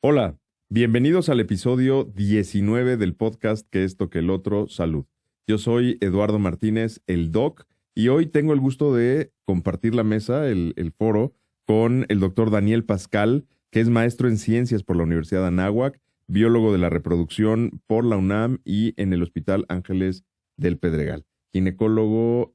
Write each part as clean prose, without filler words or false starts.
Hola, bienvenidos al episodio 19 del podcast Que esto que el otro, salud. Yo soy Eduardo Martínez, el Doc, y hoy tengo el gusto de compartir la mesa, el foro, con el doctor Daniel Pascal, que es maestro en ciencias por la Universidad de Anáhuac, biólogo de la reproducción por la UNAM y en el Hospital Ángeles del Pedregal, ginecólogo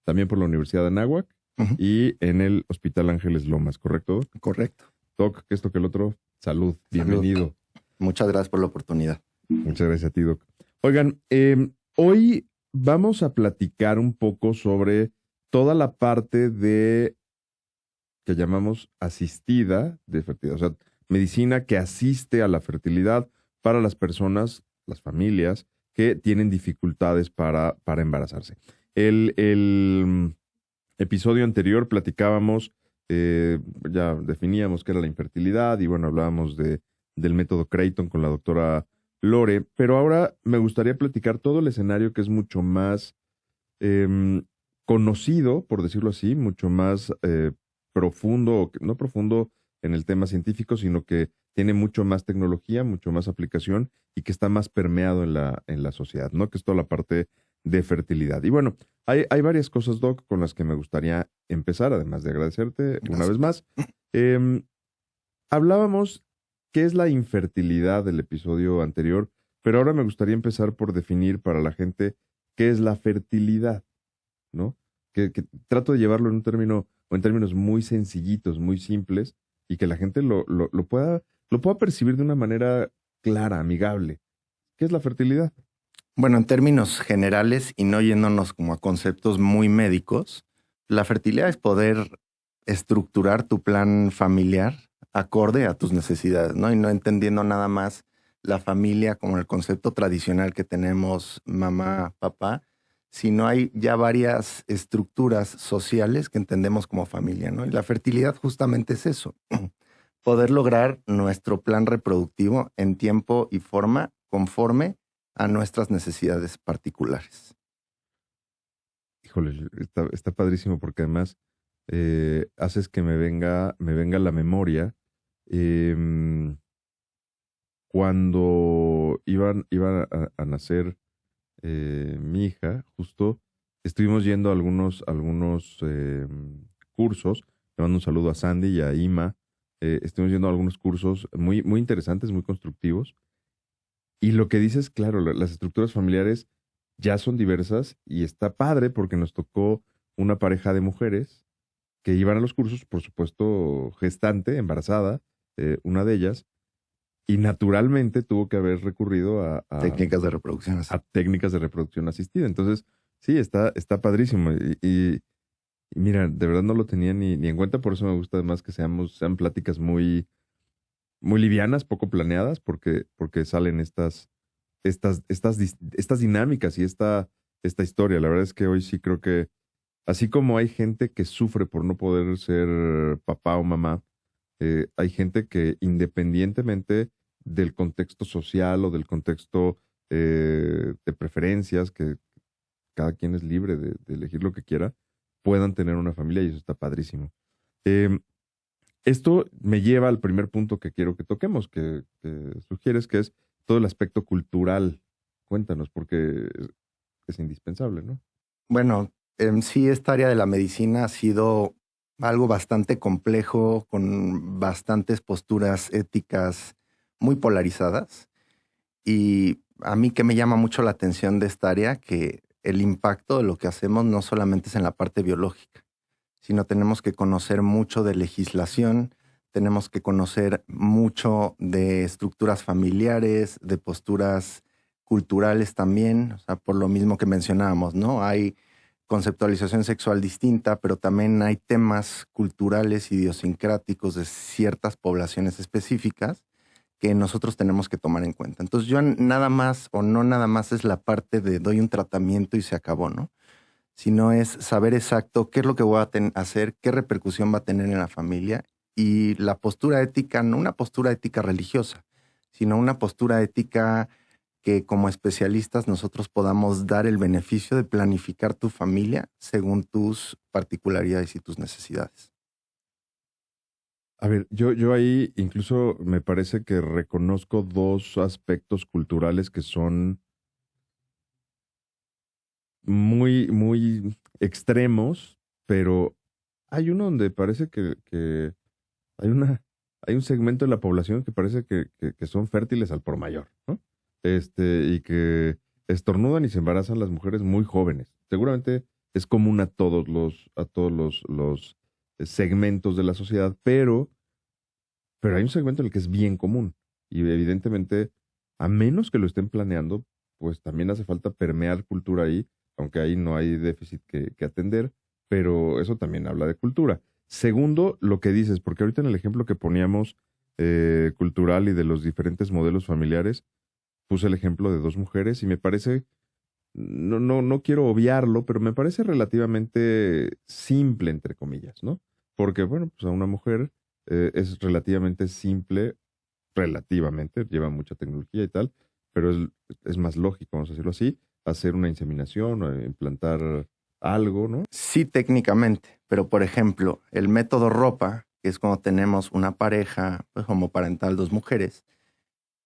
también por la Universidad de Anáhuac Ujú. y en el Hospital Ángeles Lomas, ¿correcto? Correcto. Doc, que esto que el otro, salud, Salud. bienvenido. Muchas gracias por la oportunidad. Muchas gracias a ti, Doc. Oigan, hoy vamos a platicar un poco sobre toda la parte de que llamamos asistida de fertilidad, o sea, medicina que asiste a la fertilidad para las personas, las familias que tienen dificultades para embarazarse. El episodio anterior platicábamos, ya definíamos qué era la infertilidad y bueno, hablábamos del método Creighton con la doctora Lore, pero ahora me gustaría platicar todo el escenario que es mucho más conocido, por decirlo así, mucho más profundo, no profundo en el tema científico, sino que tiene mucho más tecnología, mucho más aplicación y que está más permeado en la sociedad, ¿no? Que es toda la parte de fertilidad. Y bueno, hay varias cosas, Doc, con las que me gustaría empezar, además de agradecerte una Gracias. vez más. Em, Hablábamos qué es la infertilidad del episodio anterior, pero ahora me gustaría empezar por definir para la gente qué es la fertilidad, ¿no? Que trato de llevarlo en un término o en términos muy sencillitos, muy simples, y que la gente lo pueda percibir de una manera clara, amigable. ¿Qué es la fertilidad? Bueno, en términos generales y no yéndonos como a conceptos muy médicos, la fertilidad es poder estructurar tu plan familiar acorde a tus necesidades, ¿no? Y no entendiendo nada más la familia como el concepto tradicional que tenemos mamá, papá, sino hay ya varias estructuras sociales que entendemos como familia, ¿no? Y la fertilidad justamente es eso, poder lograr nuestro plan reproductivo en tiempo y forma conforme a nuestras necesidades particulares. Híjole, está padrísimo porque además haces que me venga a la memoria em, cuando iba a nacer mi hija, justo estuvimos yendo a algunos cursos. Le mando un saludo a Sandy y a Ima. Estuvimos yendo a algunos cursos muy interesantes, muy constructivos. Y lo que dices, claro, las estructuras familiares ya son diversas y está padre porque nos tocó una pareja de mujeres que iban a los cursos, por supuesto, gestante, embarazada, una de ellas, y naturalmente tuvo que haber recurrido Técnicas de reproducción así. a técnicas de reproducción asistida. Entonces, sí, está padrísimo. Y mira, de verdad no lo tenía ni en cuenta, por eso me gusta además que sean pláticas muy livianas, poco planeadas, porque salen estas dinámicas y esta historia. La verdad es que hoy sí creo que, así como hay gente que sufre por no poder ser papá o mamá, hay gente que independientemente del contexto social o del contexto de preferencias, que cada quien es libre de elegir lo que quiera, puedan tener una familia y eso está padrísimo. Em, Esto me lleva al primer punto que quiero que toquemos, que sugieres, que es todo el aspecto cultural. Cuéntanos, porque es indispensable, ¿no? Bueno, en sí esta área de la medicina ha sido algo bastante complejo, con bastantes posturas éticas muy polarizadas. Y a mí que me llama mucho la atención de esta área, que el impacto de lo que hacemos no solamente es en la parte biológica, sino tenemos que conocer mucho de legislación, tenemos que conocer mucho de estructuras familiares, de posturas culturales también, o sea, por lo mismo que mencionábamos, ¿no? Hay conceptualización sexual distinta, pero también hay temas culturales, idiosincráticos de ciertas poblaciones específicas que nosotros tenemos que tomar en cuenta. Entonces yo nada más o no nada más es la parte de doy un tratamiento y se acabó, ¿no? Sino es saber exacto qué es lo que voy a hacer, qué repercusión va a tener en la familia y la postura ética, no una postura ética religiosa, sino una postura ética que como especialistas nosotros podamos dar el beneficio de planificar tu familia según tus particularidades y tus necesidades. A ver, yo ahí incluso me parece que reconozco dos aspectos culturales que son muy extremos, pero hay uno donde parece que hay hay un segmento de la población que parece que son fértiles al por mayor, ¿no? Y que estornudan y se embarazan las mujeres muy jóvenes. Seguramente es común a todos los segmentos de la sociedad, pero hay un segmento en el que es bien común. Y evidentemente, a menos que lo estén planeando, pues también hace falta permear cultura ahí, aunque ahí no hay déficit que atender, pero eso también habla de cultura. Segundo, lo que dices, porque ahorita en el ejemplo que poníamos cultural y de los diferentes modelos familiares, puse el ejemplo de dos mujeres y me parece, no quiero obviarlo, pero me parece relativamente simple, entre comillas, ¿no? Porque, bueno, pues a una mujer es relativamente simple, relativamente, lleva mucha tecnología y tal, pero es más lógico, vamos a decirlo así, hacer una inseminación o implantar algo, ¿no? Sí, técnicamente, pero por ejemplo, el método ropa, que es cuando tenemos una pareja pues, homoparental, dos mujeres,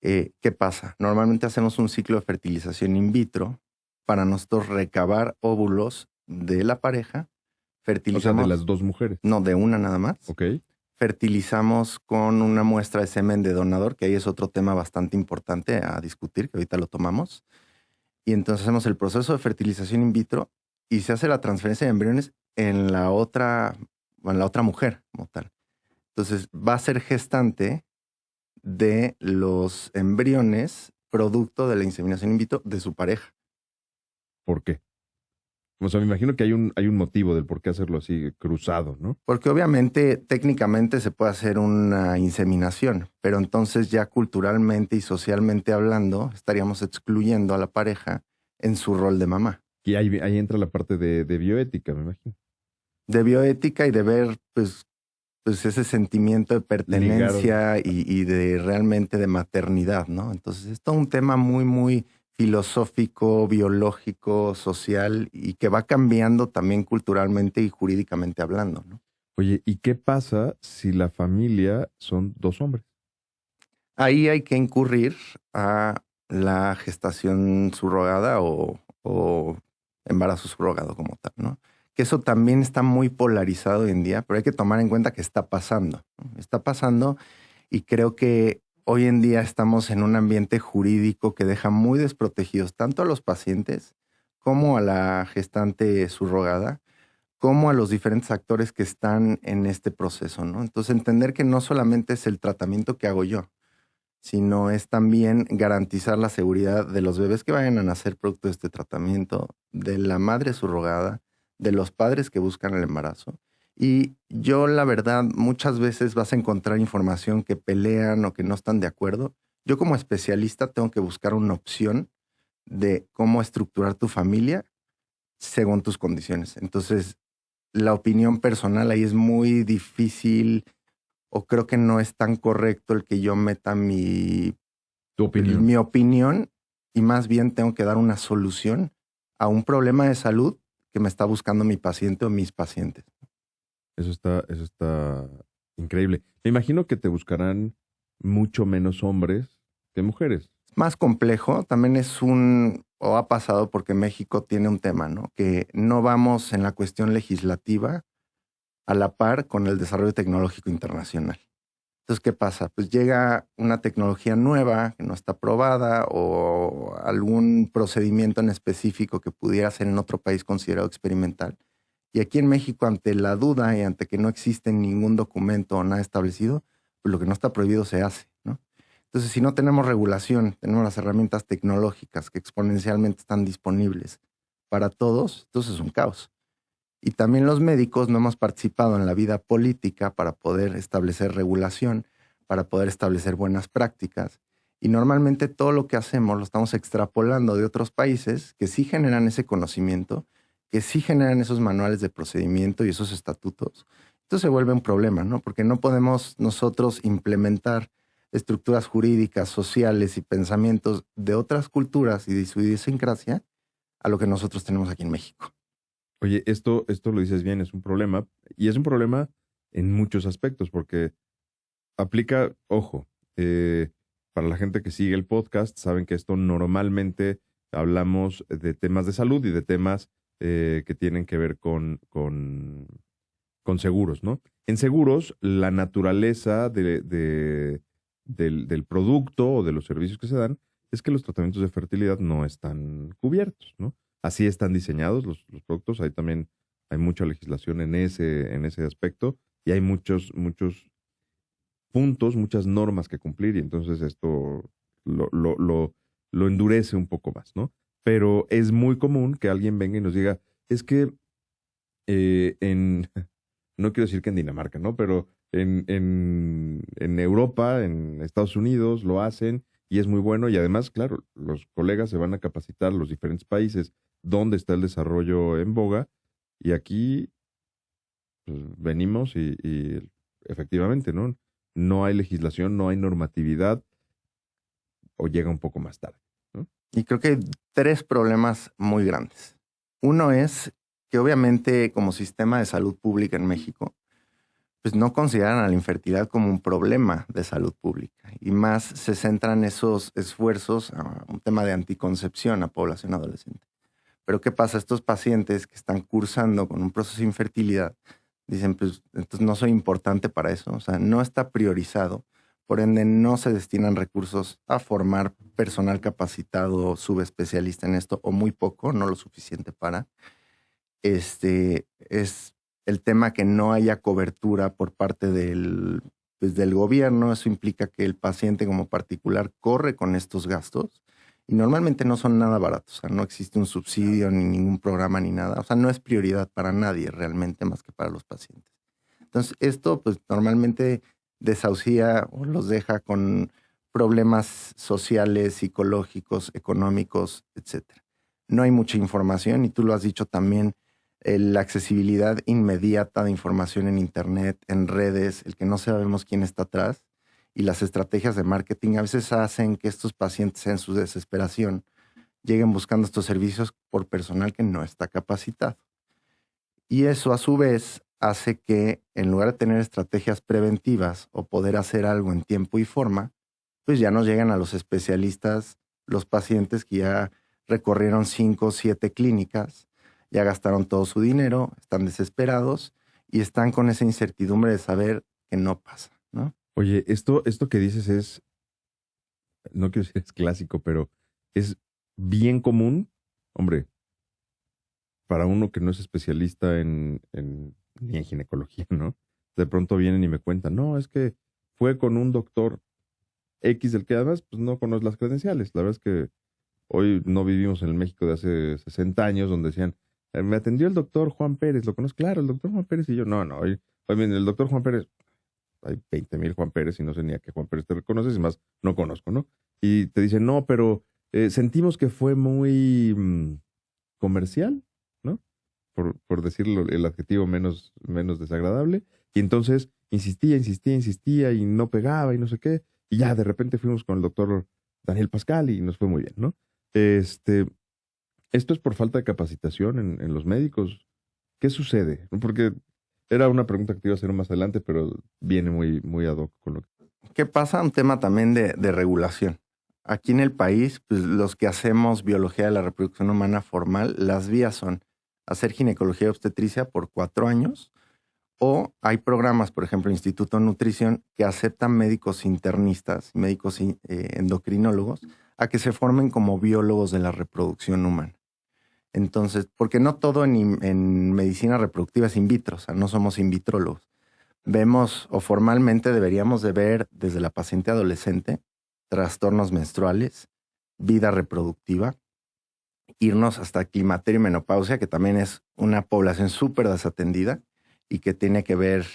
¿qué pasa? Normalmente hacemos un ciclo de fertilización in vitro para nosotros recabar óvulos de la pareja, O sea, de las fertilizamos, dos mujeres, no de una nada más, ¿ok? fertilizamos con una muestra de semen de donador, que ahí es otro tema bastante importante a discutir, que ahorita lo tomamos. Y entonces hacemos el proceso de fertilización in vitro y se hace la transferencia de embriones en la otra mujer como tal. Entonces va a ser gestante de los embriones producto de la inseminación in vitro de su pareja. ¿Por qué? O sea, me imagino que hay un motivo del por qué hacerlo así cruzado, ¿no? Porque obviamente técnicamente se puede hacer una inseminación, pero entonces ya culturalmente y socialmente hablando estaríamos excluyendo a la pareja en su rol de mamá. Y ahí entra la parte de bioética, me imagino. De bioética y de ver pues ese sentimiento de Ligar. pertenencia y de realmente de maternidad, ¿no? Entonces es todo un tema muy filosófico, biológico, social y que va cambiando también culturalmente y jurídicamente hablando, ¿no? Oye, ¿y qué pasa si la familia son dos hombres? Ahí hay que incurrir a la gestación subrogada o embarazo subrogado como tal, ¿no? Que eso también está muy polarizado hoy en día, pero hay que tomar en cuenta que está pasando, ¿no? Está pasando y creo que hoy en día estamos en un ambiente jurídico que deja muy desprotegidos tanto a los pacientes como a la gestante subrogada, como a los diferentes actores que están en este proceso, ¿no? Entonces entender que no solamente es el tratamiento que hago yo, sino es también garantizar la seguridad de los bebés que vayan a nacer producto de este tratamiento, de la madre subrogada, de los padres que buscan el embarazo. Y yo, la verdad, muchas veces vas a encontrar información que pelean o que no están de acuerdo. Yo como especialista tengo que buscar una opción de cómo estructurar tu familia según tus condiciones. Entonces, la opinión personal ahí es muy difícil o creo que no es tan correcto el que yo meta Tu opinión. mi opinión y más bien tengo que dar una solución a un problema de salud que me está buscando mi paciente o mis pacientes. Eso está increíble. Me imagino que te buscarán mucho menos hombres que mujeres. Más complejo, también o ha pasado porque México tiene un tema, ¿no? Que no vamos en la cuestión legislativa a la par con el desarrollo tecnológico internacional. Entonces, ¿qué pasa? Pues llega una tecnología nueva que no está aprobada o algún procedimiento en específico que pudiera ser en otro país considerado experimental. Y aquí en México, ante la duda y ante que no existe ningún documento o nada establecido, pues lo que no está prohibido se hace, ¿no? Entonces, si no tenemos regulación, tenemos las herramientas tecnológicas que exponencialmente están disponibles para todos, entonces es un caos. Y también los médicos no hemos participado en la vida política para poder establecer regulación, para poder establecer buenas prácticas. Y normalmente todo lo que hacemos lo estamos extrapolando de otros países que sí generan ese conocimiento, que sí generan esos manuales de procedimiento y esos estatutos. Esto se vuelve un problema, ¿no? Porque no podemos nosotros implementar estructuras jurídicas, sociales y pensamientos de otras culturas y de su idiosincrasia a lo que nosotros tenemos aquí en México. Oye, esto lo dices bien, es un problema, y es un problema en muchos aspectos, porque aplica, ojo, para la gente que sigue el podcast, saben que esto normalmente hablamos de temas de salud y de temas que tienen que ver con seguros, ¿no? En seguros, la naturaleza del producto o de los servicios que se dan es que los tratamientos de fertilidad no están cubiertos, ¿no? Así están diseñados los productos. Ahí también hay mucha legislación en ese aspecto y hay muchos puntos, muchas normas que cumplir y entonces esto lo endurece un poco más, ¿no? Pero es muy común que alguien venga y nos diga, es que no quiero decir que en Dinamarca, ¿no? Pero en Europa, en Estados Unidos lo hacen y es muy bueno y además, claro, los colegas se van a capacitar a los diferentes países donde está el desarrollo en boga y aquí pues, venimos y efectivamente, ¿no? No hay legislación, no hay normatividad o llega un poco más tarde, ¿no? Y creo que hay tres problemas muy grandes. Uno es que obviamente como sistema de salud pública en México, pues no consideran a la infertilidad como un problema de salud pública y más se centran esos esfuerzos a un tema de anticoncepción a población adolescente. Pero ¿qué pasa? Estos pacientes que están cursando con un proceso de infertilidad dicen, pues entonces no soy importante para eso, o sea, no está priorizado, por ende no se destinan recursos a formar personal capacitado, subespecialista en esto o muy poco, no lo suficiente para. Es el tema que no haya cobertura por parte del gobierno. Eso implica que el paciente como particular corre con estos gastos y normalmente no son nada baratos. O sea, no existe un subsidio ni ningún programa ni nada. O sea, no es prioridad para nadie realmente más que para los pacientes. Entonces, esto pues normalmente desahucia o los deja con problemas sociales, psicológicos, económicos, etcétera. No hay mucha información y tú lo has dicho también, la accesibilidad inmediata de información en Internet, en redes, el que no sabemos quién está atrás y las estrategias de marketing a veces hacen que estos pacientes en su desesperación lleguen buscando estos servicios por personal que no está capacitado. Y eso a su vez hace que en lugar de tener estrategias preventivas o poder hacer algo en tiempo y forma, pues ya nos llegan a los especialistas los pacientes que ya recorrieron 5 o 7 clínicas, ya gastaron todo su dinero, están desesperados y están con esa incertidumbre de saber que no pasa, ¿no? Oye, esto que dices no quiero decir es clásico, pero es bien común, hombre, para uno que no es especialista ni en ginecología, ¿no? De pronto vienen y me cuentan, no, es que fue con un doctor X del que además pues, no conoce las credenciales. La verdad es que hoy no vivimos en el México de hace 60 años donde decían, me atendió el doctor Juan Pérez, ¿lo conozco? Claro, el doctor Juan Pérez y yo, no, hoy el doctor Juan Pérez, hay 20,000 Juan Pérez y no sé ni a qué Juan Pérez te reconoces y más no conozco, ¿no? Y te dicen, no, pero sentimos que fue muy comercial, ¿no? Por decirlo el adjetivo menos desagradable. Y entonces insistía y no pegaba y no sé qué. Y ya de repente fuimos con el doctor Daniel Pascal y nos fue muy bien, ¿no? Esto es por falta de capacitación en los médicos. ¿Qué sucede? Porque era una pregunta que te iba a hacer más adelante, pero viene muy ad hoc con lo que... ¿Qué pasa? Un tema también de regulación. Aquí en el país, pues los que hacemos biología de la reproducción humana formal, las vías son hacer ginecología y obstetricia por 4 años o hay programas, por ejemplo, Instituto de Nutrición, que aceptan médicos internistas, médicos endocrinólogos, a que se formen como biólogos de la reproducción humana. Entonces, porque no todo en medicina reproductiva es in vitro, o sea, no somos in vitrólogos. Vemos o formalmente deberíamos de ver desde la paciente adolescente trastornos menstruales, vida reproductiva, irnos hasta climaterio y menopausia, que también es una población súper desatendida y que tiene que ver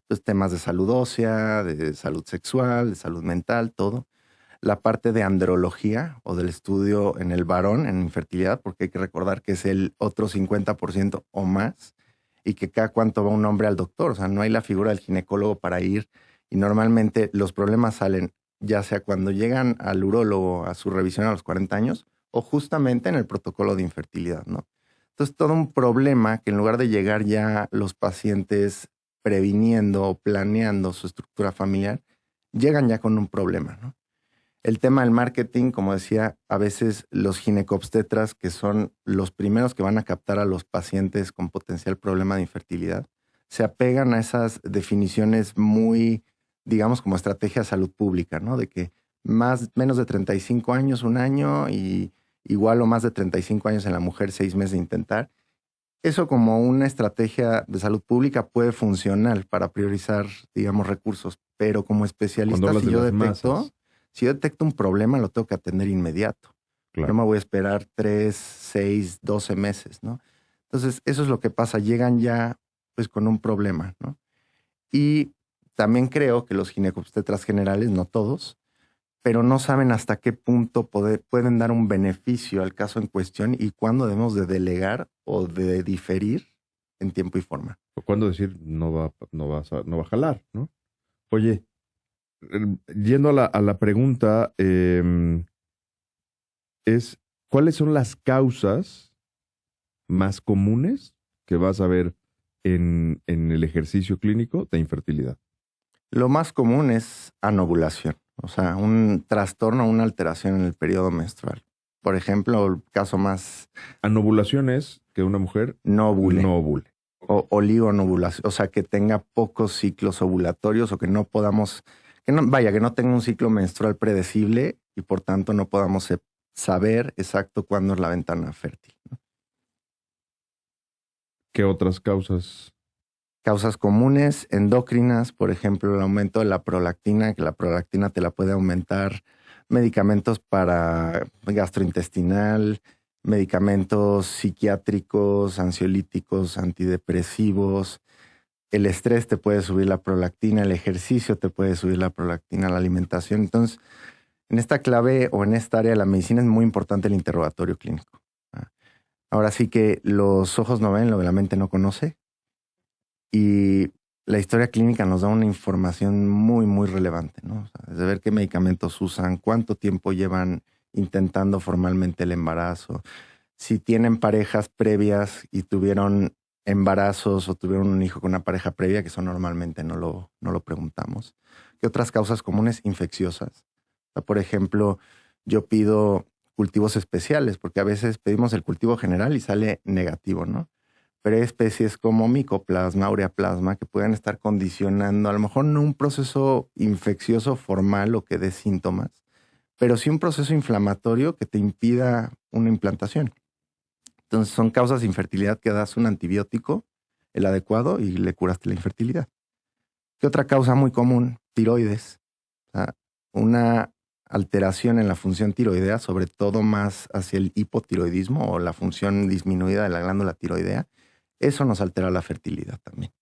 pues, temas de salud ósea, de salud sexual, de salud mental, todo. La parte de andrología o del estudio en el varón, en infertilidad, porque hay que recordar que es el otro 50% o más y que cada cuánto va un hombre al doctor. O sea, no hay la figura del ginecólogo para ir y normalmente los problemas salen ya sea cuando llegan al urólogo a su revisión a los 40 años o justamente en el protocolo de infertilidad, ¿no? Entonces, todo un problema que en lugar de llegar ya los pacientes previniendo o planeando su estructura familiar, llegan ya con un problema, ¿no? El tema del marketing, como decía, a veces los ginecobstetras, que son los primeros que van a captar a los pacientes con potencial problema de infertilidad, se apegan a esas definiciones muy, digamos, como estrategia de salud pública, ¿no? De que menos de 35 años, un año, y igual o más de 35 años en la mujer, 6 meses de intentar. Eso como una estrategia de salud pública puede funcionar para priorizar, digamos, recursos, pero como Cuando especialista, hablas de las masas, si yo detecto un problema, lo tengo que atender inmediato. No claro. me voy a esperar 3, 6, 12 meses, ¿no? Entonces, eso es lo que pasa. Llegan ya, pues, con un problema, ¿no? Y también creo que los ginecobstetras generales, no todos, pero no saben hasta qué punto pueden dar un beneficio al caso en cuestión y cuándo debemos de delegar o de diferir en tiempo y forma. O cuando decir no va a jalar, ¿no? Oye, yendo a la pregunta, es ¿cuáles son las causas más comunes que vas a ver en el ejercicio clínico de infertilidad? Lo más común es anovulación, o sea, un trastorno, una alteración en el periodo menstrual. Por ejemplo, el caso más Anovulación es que una mujer no ovule no ovule. o oligonovulación, o sea, que tenga pocos ciclos ovulatorios o que no podamos, que no tenga un ciclo menstrual predecible y por tanto no podamos saber exacto cuándo es la ventana fértil, ¿no? ¿Qué otras causas? Causas comunes, endocrinas, por ejemplo, el aumento de la prolactina, que la prolactina te la puede aumentar, medicamentos para gastrointestinal, medicamentos psiquiátricos, ansiolíticos, antidepresivos. El estrés te puede subir la prolactina, el ejercicio te puede subir la prolactina, la alimentación. Entonces, en esta clave o en esta área de la medicina es muy importante el interrogatorio clínico. Ahora sí que los ojos no ven lo que la mente no conoce. Y la historia clínica nos da una información muy, muy relevante, ¿no? O sea, desde ver qué medicamentos usan, cuánto tiempo llevan intentando formalmente el embarazo, si tienen parejas previas y tuvieron embarazos o tuvieron un hijo con una pareja previa, que eso normalmente no lo preguntamos. ¿Qué otras causas comunes? Infecciosas. O sea, por ejemplo, yo pido cultivos especiales, porque a veces pedimos el cultivo general y sale negativo, ¿no? Pero hay especies como Mycoplasma, Ureaplasma, que pueden estar condicionando, a lo mejor no un proceso infeccioso formal o que dé síntomas, pero sí un proceso inflamatorio que te impida una implantación. Entonces son causas de infertilidad que das un antibiótico, el adecuado, y le curaste la infertilidad. ¿Qué otra causa muy común? Tiroides. O sea, una alteración en la función tiroidea, sobre todo más hacia el hipotiroidismo o la función disminuida de la glándula tiroidea. Eso nos altera la fertilidad también.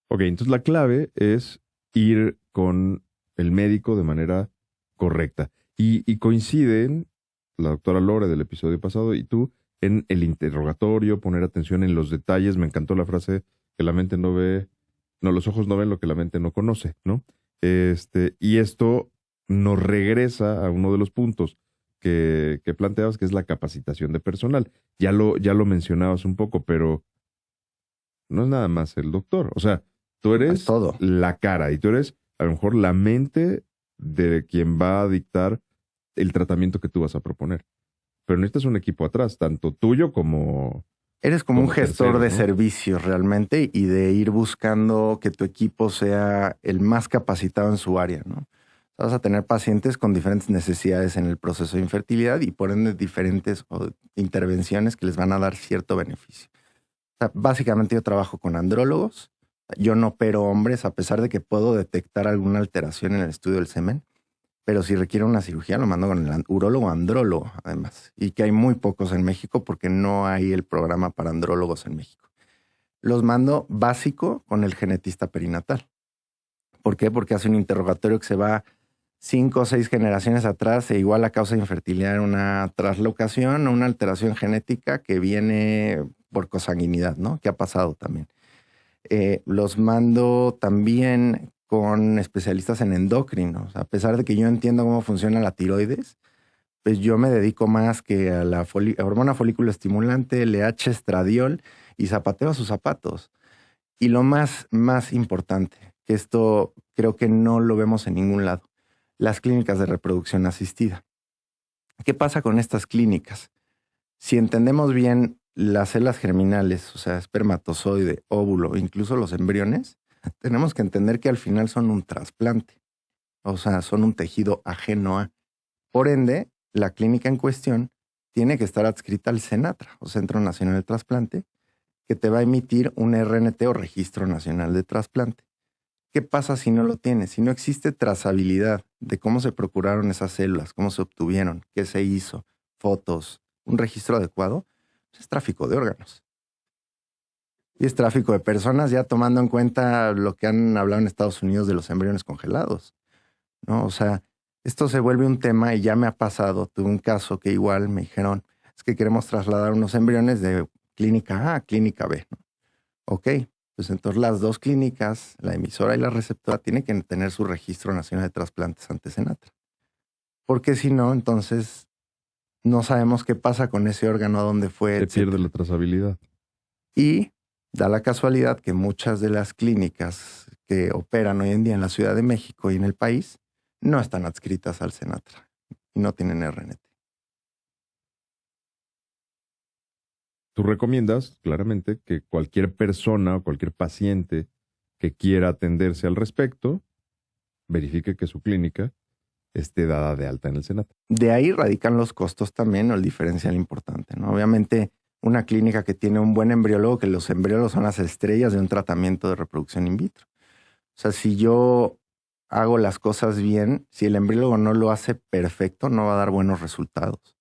Ok, entonces la clave es ir con el médico de manera correcta. Y coinciden la doctora Lore del episodio pasado y tú en el interrogatorio, poner atención en los detalles. Me encantó la frase que la mente no ve, no, los ojos no ven lo que la mente no conoce, ¿no? Y esto nos regresa a uno de los puntos que planteabas, que es la capacitación de personal. Ya lo mencionabas un poco, pero no es nada más el doctor. O sea, tú eres Todo. la cara y tú eres a lo mejor la mente de quien va a dictar el tratamiento que tú vas a proponer. Pero necesitas un equipo atrás, tanto tuyo como... Eres como un como gestor terceros, de ¿no? servicios realmente y de ir buscando que tu equipo sea el más capacitado en su área, ¿no? Vas a tener pacientes con diferentes necesidades en el proceso de infertilidad y por ende diferentes intervenciones que les van a dar cierto beneficio. O sea, básicamente yo trabajo con andrólogos. Yo no opero hombres a pesar de que puedo detectar alguna alteración en el estudio del semen. Pero si requiere una cirugía, lo mando con el urólogo andrólogo, además. Y que hay muy pocos en México porque no hay el programa para andrólogos en México. Los mando básico con el genetista perinatal. ¿Por qué? Porque hace un interrogatorio que se va 5 o 6 generaciones atrás e igual la causa de infertilidad era una traslocación o una alteración genética que viene por consanguinidad, ¿no? Que ha pasado también. Los mando también con especialistas en endocrino. O sea, a pesar de que yo entiendo cómo funciona la tiroides, pues yo me dedico más que a la hormona folículo estimulante, LH, estradiol y zapateo a sus zapatos. Y lo más importante, que esto creo que no lo vemos en ningún lado. Las clínicas de reproducción asistida. ¿Qué pasa con estas clínicas? Si entendemos bien las células germinales, o sea, espermatozoide, óvulo, incluso los embriones, tenemos que entender que al final son un trasplante. O sea, son un tejido ajeno a. Por ende, la clínica en cuestión tiene que estar adscrita al CENATRA, o Centro Nacional de Trasplante, que te va a emitir un RNT o Registro Nacional de Trasplante. ¿Qué pasa si no lo tienes? Si no existe trazabilidad de cómo se procuraron esas células, cómo se obtuvieron, qué se hizo, fotos, un registro adecuado, pues es tráfico de órganos. Y es tráfico de personas, ya tomando en cuenta lo que han hablado en Estados Unidos de los embriones congelados, ¿no? O sea, esto se vuelve un tema y ya me ha pasado. Tuve un caso que igual me dijeron, es que queremos trasladar unos embriones de clínica A a clínica B, ¿no? Ok, pues entonces las dos clínicas, la emisora y la receptora, tienen que tener su registro nacional de trasplantes ante CENATRA. Porque si no, entonces no sabemos qué pasa con ese órgano, a dónde fue, Se pierde etcétera. la trazabilidad. Y da la casualidad que muchas de las clínicas que operan hoy en día en la Ciudad de México y en el país no están adscritas al CENATRA y no tienen RNT. Tú recomiendas claramente que cualquier persona o cualquier paciente que quiera atenderse al respecto verifique que su clínica esté dada de alta en el Senado. De ahí radican los costos también, o el diferencial importante, ¿no? Obviamente, una clínica que tiene un buen embriólogo, que los embriólogos son las estrellas de un tratamiento de reproducción in vitro. O sea, si yo hago las cosas bien, si el embriólogo no lo hace perfecto, no va a dar buenos resultados.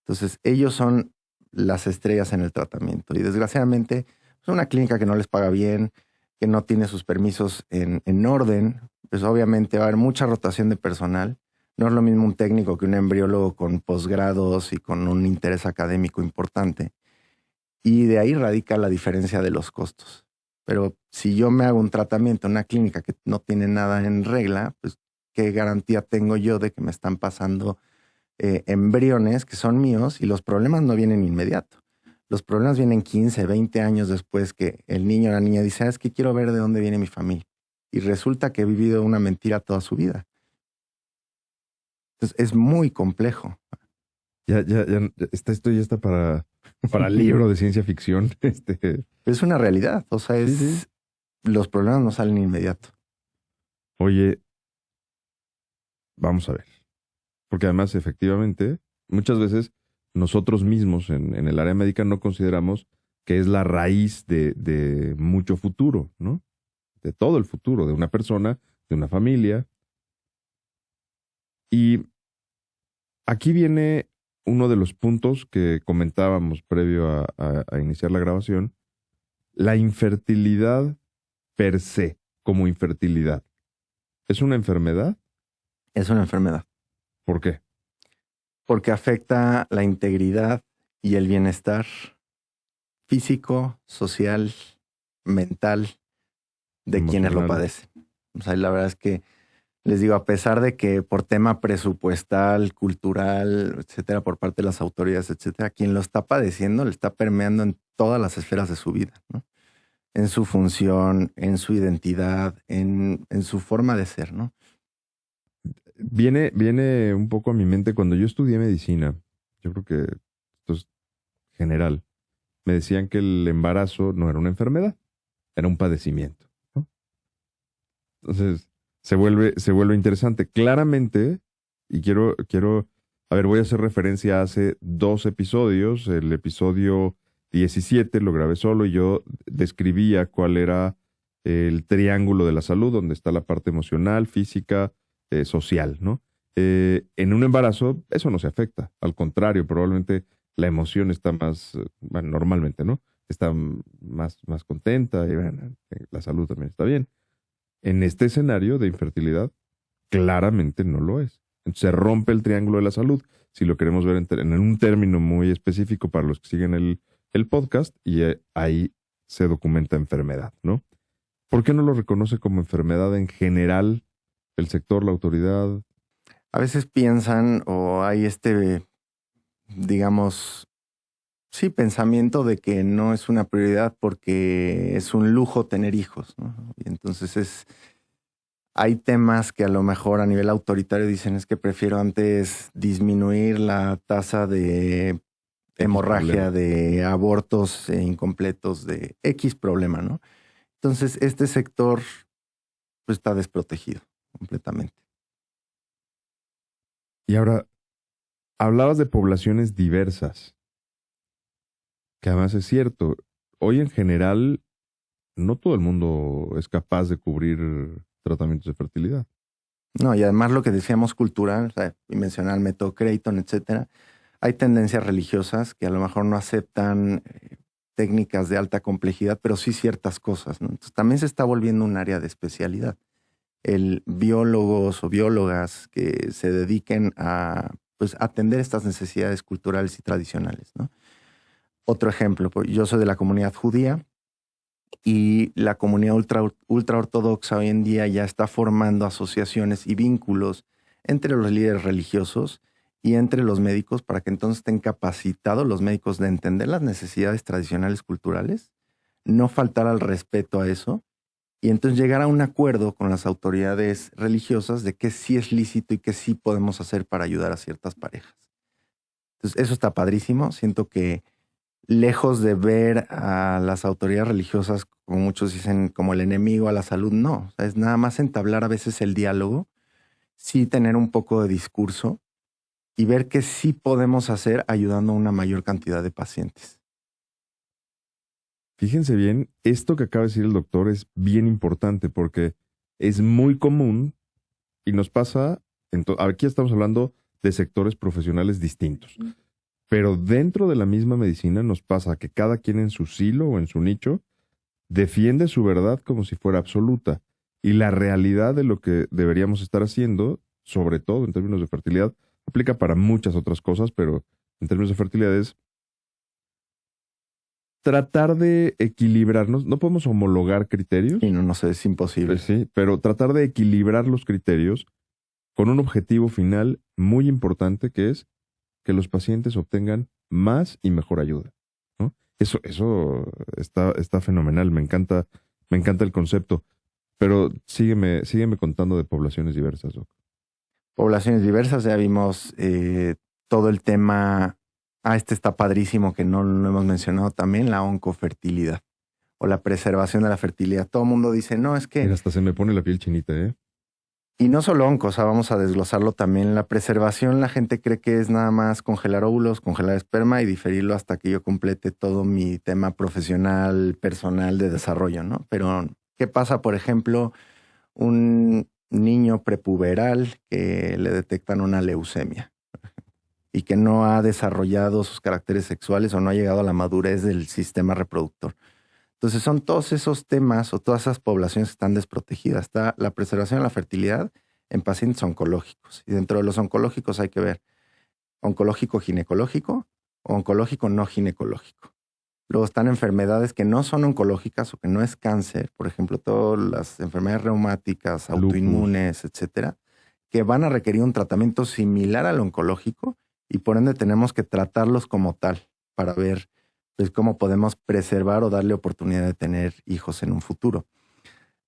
Entonces, ellos son las estrellas en el tratamiento. Y desgraciadamente, es una clínica que no les paga bien, que no tiene sus permisos en orden, pues obviamente va a haber mucha rotación de personal. No es lo mismo un técnico que un embriólogo con posgrados y con un interés académico importante. Y de ahí radica la diferencia de los costos. Pero si yo me hago un tratamiento en una clínica que no tiene nada en regla, pues ¿qué garantía tengo yo de que me están pasando embriones que son míos y los problemas no vienen inmediato? Los problemas vienen 15, 20 años después que el niño o la niña dice, es que quiero ver de dónde viene mi familia. Y resulta que he vivido una mentira toda su vida. Entonces es muy complejo. Esto ya está para libro de ciencia ficción. Es una realidad. O sea, Sí. los problemas no salen inmediato. Oye, vamos a ver. Porque además, efectivamente, muchas veces nosotros mismos en el área médica no consideramos que es la raíz de mucho futuro, ¿no? De todo el futuro de una persona, de una familia. Y aquí viene uno de los puntos que comentábamos previo a iniciar la grabación, la infertilidad per se, como infertilidad. ¿Es una enfermedad? Es una enfermedad. ¿Por qué? Porque afecta la integridad y el bienestar físico, social, mental de quienes lo Emocional. padecen. O sea, la verdad es que les digo, a pesar de que por tema presupuestal, cultural, etcétera, por parte de las autoridades, etcétera, quien lo está padeciendo le está permeando en todas las esferas de su vida, ¿no? En su función, en su identidad, en su forma de ser, ¿no? Viene un poco a mi mente cuando yo estudié medicina. Yo creo que esto es general. Me decían que el embarazo no era una enfermedad, era un padecimiento, ¿no? Entonces, se vuelve interesante. Claramente, y a ver, voy a hacer referencia a hace 2 episodios. El episodio 17 lo grabé solo y yo describía cuál era el triángulo de la salud, donde está la parte emocional, física, social, ¿no? En un embarazo eso no se afecta. Al contrario, probablemente la emoción está más, bueno, normalmente, ¿no? Está más contenta y bueno, la salud también está bien. En este escenario de infertilidad, claramente no lo es. Entonces, se rompe el triángulo de la salud, si lo queremos ver en un término muy específico para los que siguen el podcast, y ahí se documenta enfermedad, ¿no? ¿Por qué no lo reconoce como enfermedad en general el sector, la autoridad? A veces piensan o hay digamos, Sí, pensamiento de que no es una prioridad porque es un lujo tener hijos, ¿no? Y entonces hay temas que a lo mejor a nivel autoritario dicen es que prefiero antes disminuir la tasa de X hemorragia, problema. de abortos incompletos, de X problema, ¿no? Entonces este sector pues, está desprotegido completamente. Y ahora, hablabas de poblaciones diversas, que además es cierto. Hoy en general, no todo el mundo es capaz de cubrir tratamientos de fertilidad. No, y además lo que decíamos cultural, o sea, y mencionar el método Creighton, etcétera, hay tendencias religiosas que a lo mejor no aceptan técnicas de alta complejidad, pero sí ciertas cosas, ¿no? Entonces también se está volviendo un área de especialidad. El biólogos o biólogas que se dediquen a pues, atender estas necesidades culturales y tradicionales, ¿no? Otro ejemplo, pues, yo soy de la comunidad judía y la comunidad ultra ortodoxa hoy en día ya está formando asociaciones y vínculos entre los líderes religiosos y entre los médicos para que entonces estén capacitados los médicos de entender las necesidades tradicionales culturales, no faltar al respeto a eso y entonces llegar a un acuerdo con las autoridades religiosas de qué sí es lícito y qué sí podemos hacer para ayudar a ciertas parejas. Entonces eso está padrísimo, siento que lejos de ver a las autoridades religiosas, como muchos dicen, como el enemigo a la salud, no. O sea, es nada más entablar a veces el diálogo, sí tener un poco de discurso y ver qué sí podemos hacer ayudando a una mayor cantidad de pacientes. Fíjense bien, esto que acaba de decir el doctor es bien importante porque es muy común y nos pasa, aquí estamos hablando de sectores profesionales distintos, pero dentro de la misma medicina nos pasa que cada quien en su silo o en su nicho defiende su verdad como si fuera absoluta y la realidad de lo que deberíamos estar haciendo, sobre todo en términos de fertilidad, aplica para muchas otras cosas, pero en términos de fertilidad es tratar de equilibrarnos. No podemos homologar Y criterios, no sé, es imposible. pues sí, pero tratar de equilibrar los criterios con un objetivo final muy importante que es que los pacientes obtengan más y mejor ayuda, ¿no? Eso está fenomenal, me encanta el concepto, pero sígueme contando de poblaciones diversas, Doc. Poblaciones diversas, ya vimos todo el tema. Este está padrísimo que no lo hemos mencionado también, la oncofertilidad o la preservación de la fertilidad. Todo el mundo dice, no, es que Mira, hasta se me pone la piel chinita, ¿eh? y no solo onco, o sea, vamos a desglosarlo también. La preservación, la gente cree que es nada más congelar óvulos, congelar esperma y diferirlo hasta que yo complete todo mi tema profesional, personal de desarrollo, ¿no? Pero, ¿qué pasa, por ejemplo, un niño prepuberal que le detectan una leucemia y que no ha desarrollado sus caracteres sexuales o no ha llegado a la madurez del sistema reproductor? Entonces son todos esos temas o todas esas poblaciones que están desprotegidas. Está la preservación de la fertilidad en pacientes oncológicos. Y dentro de los oncológicos hay que ver oncológico ginecológico o oncológico no ginecológico. Luego están enfermedades que no son oncológicas o que no es cáncer, por ejemplo, todas las enfermedades reumáticas, Lupus. autoinmunes, etcétera, que van a requerir un tratamiento similar al oncológico y por ende tenemos que tratarlos como tal para ver pues, cómo podemos preservar o darle oportunidad de tener hijos en un futuro.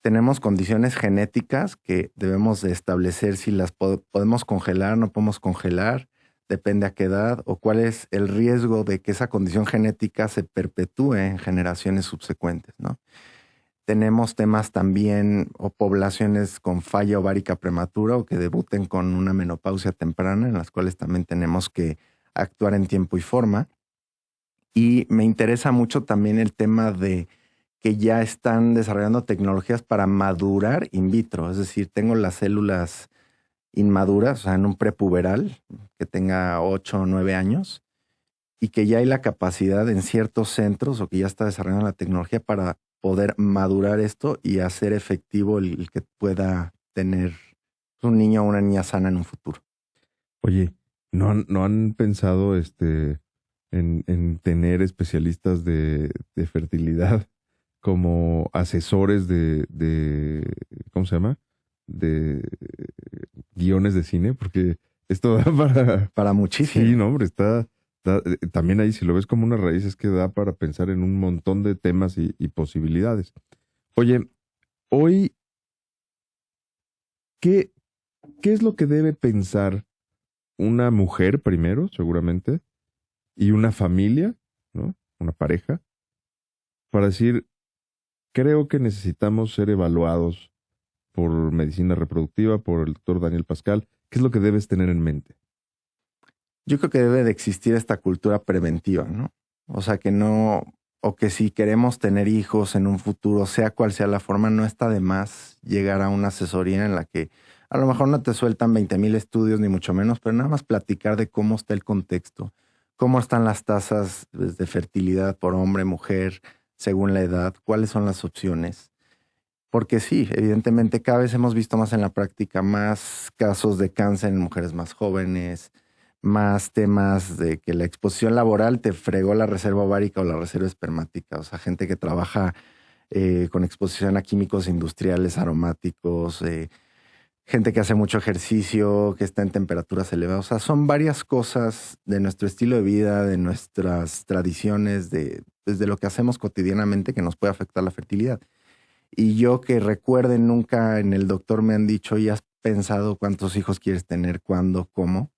Tenemos condiciones genéticas que debemos de establecer si las podemos congelar, no podemos congelar, depende a qué edad o cuál es el riesgo de que esa condición genética se perpetúe en generaciones subsecuentes, ¿no? Tenemos temas también o poblaciones con falla ovárica prematura o que debuten con una menopausia temprana, en las cuales también tenemos que actuar en tiempo y forma. Y me interesa mucho también el tema de que ya están desarrollando tecnologías para madurar in vitro, es decir, tengo las células inmaduras, o sea, en un prepuberal que tenga 8 o 9 años y que ya hay la capacidad en ciertos centros o que ya está desarrollando la tecnología para poder madurar esto y hacer efectivo el que pueda tener un niño o una niña sana en un futuro. Oye, ¿no han pensado en tener especialistas de fertilidad como asesores ¿cómo se llama? De guiones de cine, porque esto da para... Para Sí, muchísimo. no, hombre, También ahí, si lo ves como una raíz, es que da para pensar en un montón de temas y posibilidades. Oye, hoy, ¿qué, ¿qué es lo que debe pensar una mujer primero, seguramente, y una familia, ¿no? Una pareja, para decir, creo que necesitamos ser evaluados por medicina reproductiva, por el doctor Daniel Pascal? ¿Qué es lo que debes tener en mente? Yo creo que debe de existir esta cultura preventiva, ¿no? O sea, que no, o que si queremos tener hijos en un futuro, sea cual sea la forma, no está de más llegar a una asesoría en la que a lo mejor no te sueltan 20,000 estudios, ni mucho menos, pero nada más platicar de cómo está el contexto, cómo están las tasas pues, de fertilidad por hombre, mujer, según la edad, cuáles son las opciones. Porque sí, evidentemente cada vez hemos visto más en la práctica más casos de cáncer en mujeres más jóvenes, más temas de que la exposición laboral te fregó la reserva ovárica o la reserva espermática. O sea, gente que trabaja con exposición a químicos industriales aromáticos, gente que hace mucho ejercicio, que está en temperaturas elevadas. O sea, son varias cosas de nuestro estilo de vida, de nuestras tradiciones, desde lo que hacemos cotidianamente que nos puede afectar la fertilidad. Y yo que recuerde, nunca en el doctor me han dicho, ¿y has pensado cuántos hijos quieres tener, cuándo, cómo?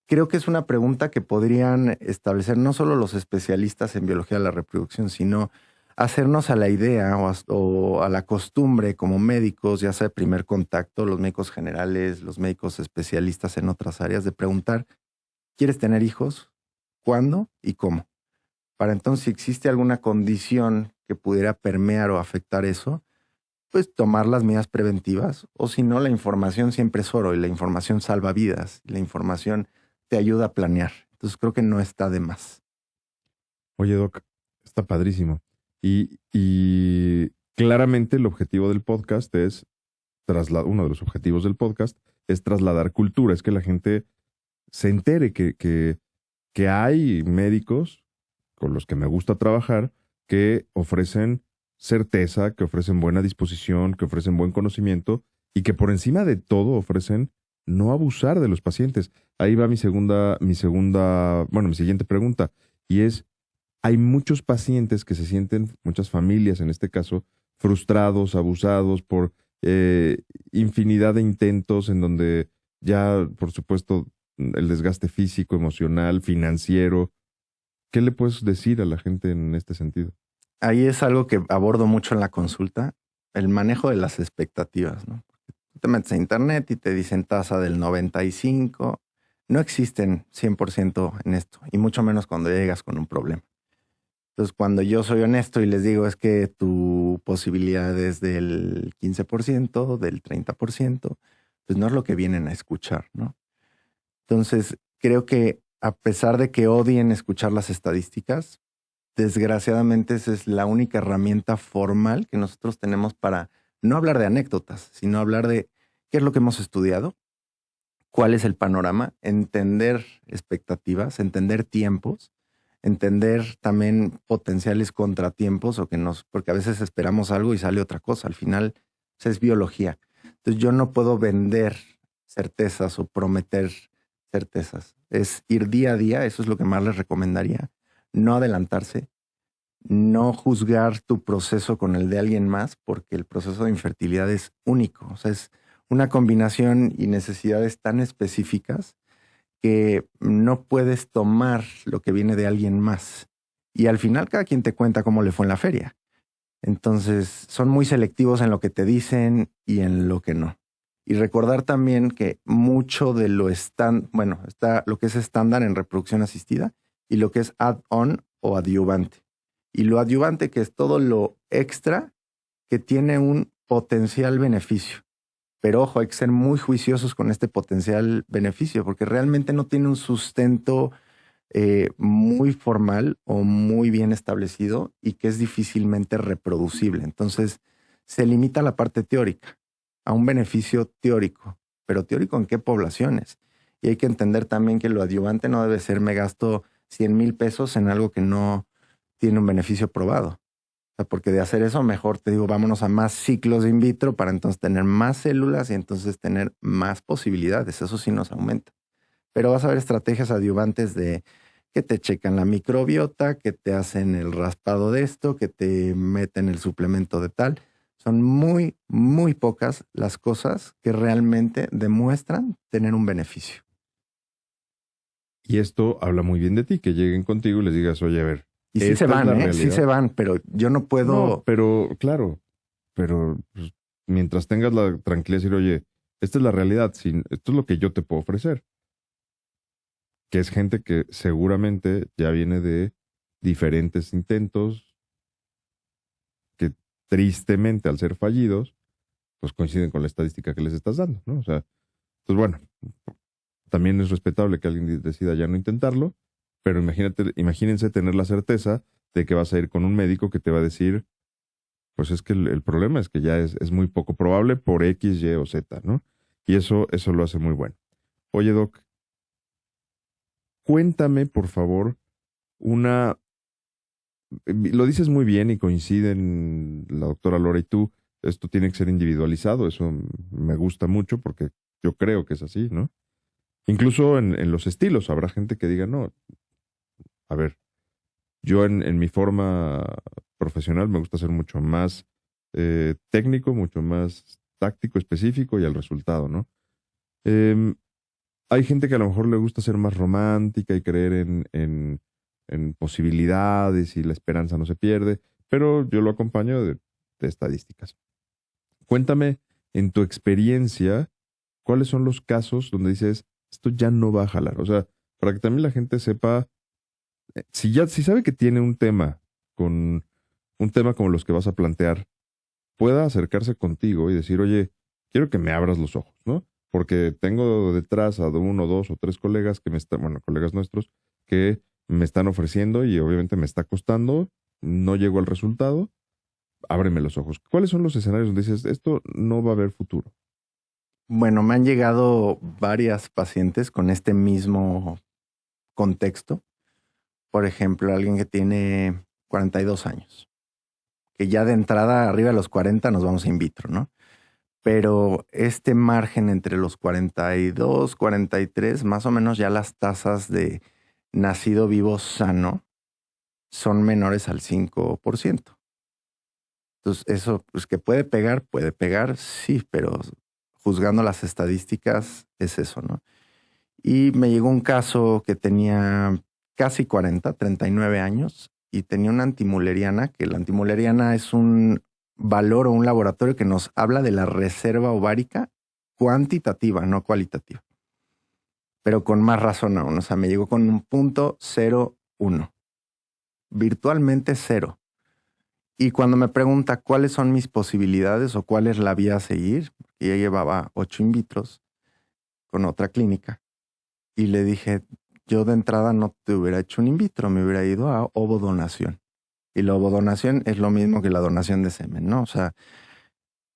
Creo que es una pregunta que podrían establecer no solo los especialistas en biología de la reproducción, sino hacernos a la idea o a la costumbre como médicos, ya sea de primer contacto, los médicos generales, los médicos especialistas en otras áreas, de preguntar, ¿quieres tener hijos? ¿Cuándo y cómo? Para entonces, si existe alguna condición que pudiera permear o afectar eso, pues tomar las medidas preventivas, o si no, la información siempre es oro y la información salva vidas, la información te ayuda a planear. Entonces creo que no está de más. Oye, Doc, está padrísimo. Y claramente el objetivo del podcast es uno de los objetivos del podcast es trasladar cultura, es que la gente se entere que hay médicos con los que me gusta trabajar que ofrecen certeza, que ofrecen buena disposición, que ofrecen buen conocimiento y que por encima de todo ofrecen no abusar de los pacientes. Ahí va mi siguiente pregunta, y es, hay muchos pacientes que se sienten, muchas familias en este caso, frustrados, abusados por infinidad de intentos en donde ya, por supuesto, el desgaste físico, emocional, financiero. ¿Qué le puedes decir a la gente en este sentido? Ahí es algo que abordo mucho en la consulta, el manejo de las expectativas, ¿no? Tú te metes a internet y te dicen tasa del 95. No existen 100% en esto, y mucho menos cuando llegas con un problema. Entonces, cuando yo soy honesto y les digo es que tu posibilidad es del 15%, del 30%, pues no es lo que vienen a escuchar, ¿no? Entonces, creo que a pesar de que odien escuchar las estadísticas, desgraciadamente esa es la única herramienta formal que nosotros tenemos para no hablar de anécdotas, sino hablar de qué es lo que hemos estudiado, cuál es el panorama, entender expectativas, entender tiempos, entender también potenciales contratiempos o que porque a veces esperamos algo y sale otra cosa. Al final, pues, es biología. Entonces yo no puedo vender certezas o prometer certezas. Es ir día a día, eso es lo que más les recomendaría. No adelantarse, no juzgar tu proceso con el de alguien más, porque el proceso de infertilidad es único. O sea, es una combinación y necesidades tan específicas que no puedes tomar lo que viene de alguien más. Y al final cada quien te cuenta cómo le fue en la feria. Entonces son muy selectivos en lo que te dicen y en lo que no. Y recordar también que mucho de está lo que es estándar en reproducción asistida y lo que es add-on o adyuvante. Y lo adyuvante, que es todo lo extra que tiene un potencial beneficio. Pero ojo, hay que ser muy juiciosos con este potencial beneficio, porque realmente no tiene un sustento muy formal o muy bien establecido y que es difícilmente reproducible. Entonces, se limita a la parte teórica, a un beneficio teórico. ¿Pero teórico en qué poblaciones? Y hay que entender también que lo adyuvante no debe ser me gasto 100,000 pesos en algo que no tiene un beneficio probado. O sea, porque de hacer eso, mejor te digo, vámonos a más ciclos in vitro para entonces tener más células y entonces tener más posibilidades. Eso sí nos aumenta. Pero vas a ver estrategias adyuvantes de que te checan la microbiota, que te hacen el raspado de esto, que te meten el suplemento de tal. Son muy, muy pocas las cosas que realmente demuestran tener un beneficio. Y esto habla muy bien de ti, que lleguen contigo y les digas, oye, a ver, Y sí se esta es van, la ¿eh? Sí realidad. se van, pero yo no No, puedo. pero claro, pero pues, mientras tengas la tranquilidad de decir, oye, esta es la realidad, esto es lo que yo te puedo ofrecer, que es gente que seguramente ya viene de diferentes intentos que tristemente al ser fallidos, pues coinciden con la estadística que les estás dando, ¿no? O sea, pues bueno, también es respetable que alguien decida ya no intentarlo, pero imagínense tener la certeza de que vas a ir con un médico que te va a decir, pues es que el problema es que ya es muy poco probable por X, Y o Z, ¿no? Y eso lo hace muy bueno. Oye, Doc, cuéntame, por favor, lo dices muy bien y coinciden la doctora Lora y tú, esto tiene que ser individualizado, eso me gusta mucho porque yo creo que es así, ¿no? Incluso en los estilos, habrá gente que diga, no, a ver, yo en mi forma profesional me gusta ser mucho más técnico, mucho más táctico, específico y al resultado, ¿no? Em, Hay gente que a lo mejor le gusta ser más romántica y creer en posibilidades y la esperanza no se pierde, pero yo lo acompaño de estadísticas. Cuéntame, en tu experiencia, ¿cuáles son los casos donde dices, esto ya no va a jalar? O sea, para que también la gente sepa, si sabe que tiene con un tema como los que vas a plantear, pueda acercarse contigo y decir, oye, quiero que me abras los ojos, ¿no? Porque tengo detrás a uno, dos o tres colegas bueno, colegas nuestros, que me están ofreciendo y obviamente me está costando, no llego al resultado, ábreme los ojos. ¿Cuáles son los escenarios donde dices, esto no va a haber futuro? Bueno, me han llegado varias pacientes con este mismo contexto. Por ejemplo, alguien que tiene 42 años, que ya de entrada arriba de los 40 nos vamos in vitro, ¿no? Pero este margen entre los 42, 43, más o menos ya las tasas de nacido vivo sano son menores al 5%. Entonces, eso, pues que puede pegar, sí, pero juzgando las estadísticas es eso, ¿no? Y me llegó un caso que tenía casi 40, 39 años y tenía una antimuleriana, que la antimuleriana es un valor o un laboratorio que nos habla de la reserva ovárica cuantitativa, no cualitativa. Pero con más razón aún, o sea, me llegó con un punto 0,1, virtualmente cero. Y cuando me pregunta cuáles son mis posibilidades o cuál es la vía a seguir, ella llevaba 8 in vitros con otra clínica, y le dije, yo de entrada no te hubiera hecho un in vitro, me hubiera ido a ovodonación. Y la ovodonación es lo mismo que la donación de semen, ¿no? O sea,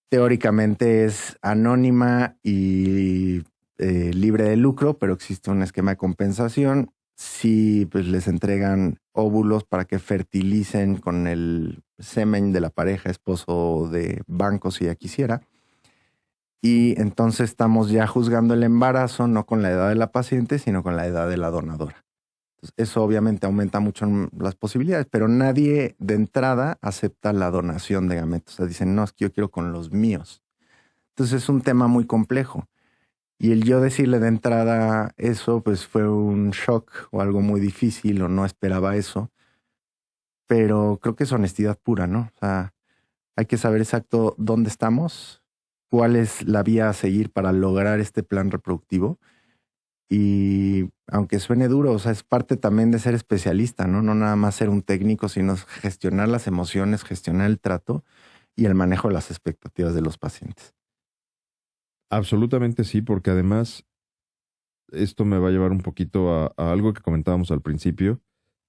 teóricamente es anónima y libre de lucro, pero existe un esquema de compensación. Si pues les entregan óvulos para que fertilicen con el semen de la pareja, esposo o de banco, si ya quisiera. Y entonces estamos ya juzgando el embarazo no con la edad de la paciente, sino con la edad de la donadora. Entonces, eso obviamente aumenta mucho las posibilidades, pero nadie de entrada acepta la donación de gametos. O sea, dicen, no, es que yo quiero con los míos. Entonces es un tema muy complejo. Y el yo decirle de entrada eso, pues fue un shock o algo muy difícil o no esperaba eso. Pero creo que es honestidad pura, ¿no? O sea, hay que saber exacto dónde estamos, cuál es la vía a seguir para lograr este plan reproductivo. Y aunque suene duro, o sea, es parte también de ser especialista, ¿no? No nada más ser un técnico, sino gestionar las emociones, gestionar el trato y el manejo de las expectativas de los pacientes. Absolutamente sí, porque además esto me va a llevar un poquito a algo que comentábamos al principio,